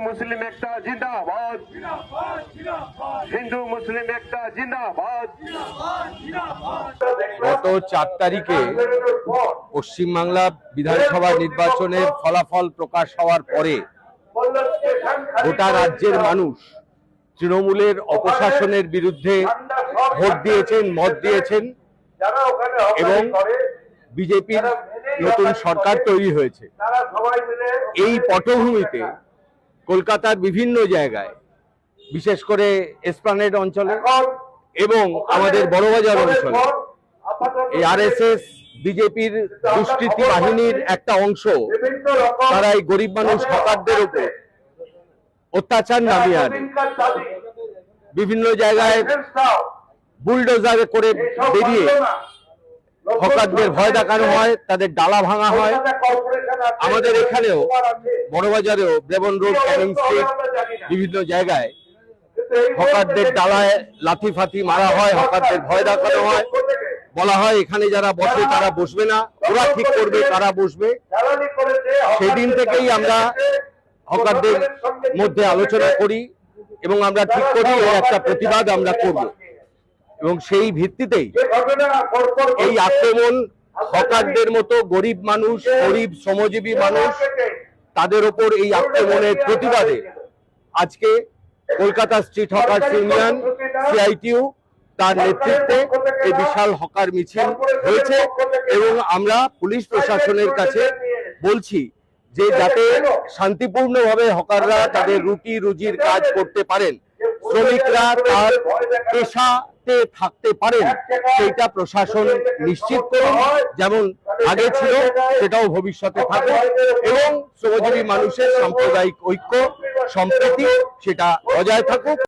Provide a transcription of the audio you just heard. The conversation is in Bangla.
মুসলিম একটা জিন্দাবাদ, হিন্দু মুসলিম একটা জিন্দাবাদ। গত 4 তারিখে পশ্চিমবাংলা বিধানসভা নির্বাচনের ফলাফল প্রকাশ হওয়ার পরে গোটা রাজ্যের মানুষ তৃণমূলের অপশাসনের বিরুদ্ধে ভোট দিয়েছেন, মত দিয়েছেন এবং বিজেপির নতুন সরকার তৈরি হয়েছে। এই পটভূমিতে কলকাতার বিভিন্ন জায়গায়, বিশেষ করে এসপ্ল্যানেড অঞ্চলে এবং আমাদের বড়বাজার অঞ্চলে এই আরএসএস বিজেপির দুষ্কৃতী বাহিনীর একটা অংশ তারা এই গরিব মানুষ হকারদের উপর অত্যাচার নামিয়ে আনে। বিভিন্ন জায়গায় বুলডোজারে করে বেরিয়ে হকারদের ভয় দেখানো হয়, তাদের ডালা ভাঙা হয়। আমাদের এখানেও বড়বাজারেও ব্রেবন রোড, ক্যানিং স্ট্রিট বিভিন্ন জায়গায় হকারদের ডালায় লাথি ফাথি মারা হয়, হকারদের ভয় দেখানো হয়, বলা হয় এখানে যারা বসে তারা বসবে না, ওরা ঠিক করবে তারা বসবে। সেদিন থেকেই আমরা হকারদের মধ্যে আলোচনা করি এবং আমরা ঠিক করি এর একটা প্রতিবাদ আমরা করব এবং সেই ভিত্তিতেই এই আক্রমণ হকারদের মতো গরিব মানুষ, গরিব শ্রমজীবী মানুষ, তাদের ওপর এই আক্রমণের প্রতিবাদে আজকে Kolkata street hawkers union CITU তার নেতৃত্বে এই বিশাল হকার মিছিল হয়েছে এবং আমরা পুলিশ প্রশাসনের কাছে বলছি যে যাতে শান্তিপূর্ণভাবে হকাররা তাদের রুটি রুজির কাজ করতে পারেন, শ্রমিকরা তার পেশাতে থাকতে পারেন, সেইটা প্রশাসন নিশ্চিত করুন, যেমন আগে ছিল সেটাও ভবিষ্যতে থাকুক এবং শ্রমজীবী মানুষের সাম্প্রদায়িক ঐক্য সম্প্রীতি সেটা বজায় থাকুক।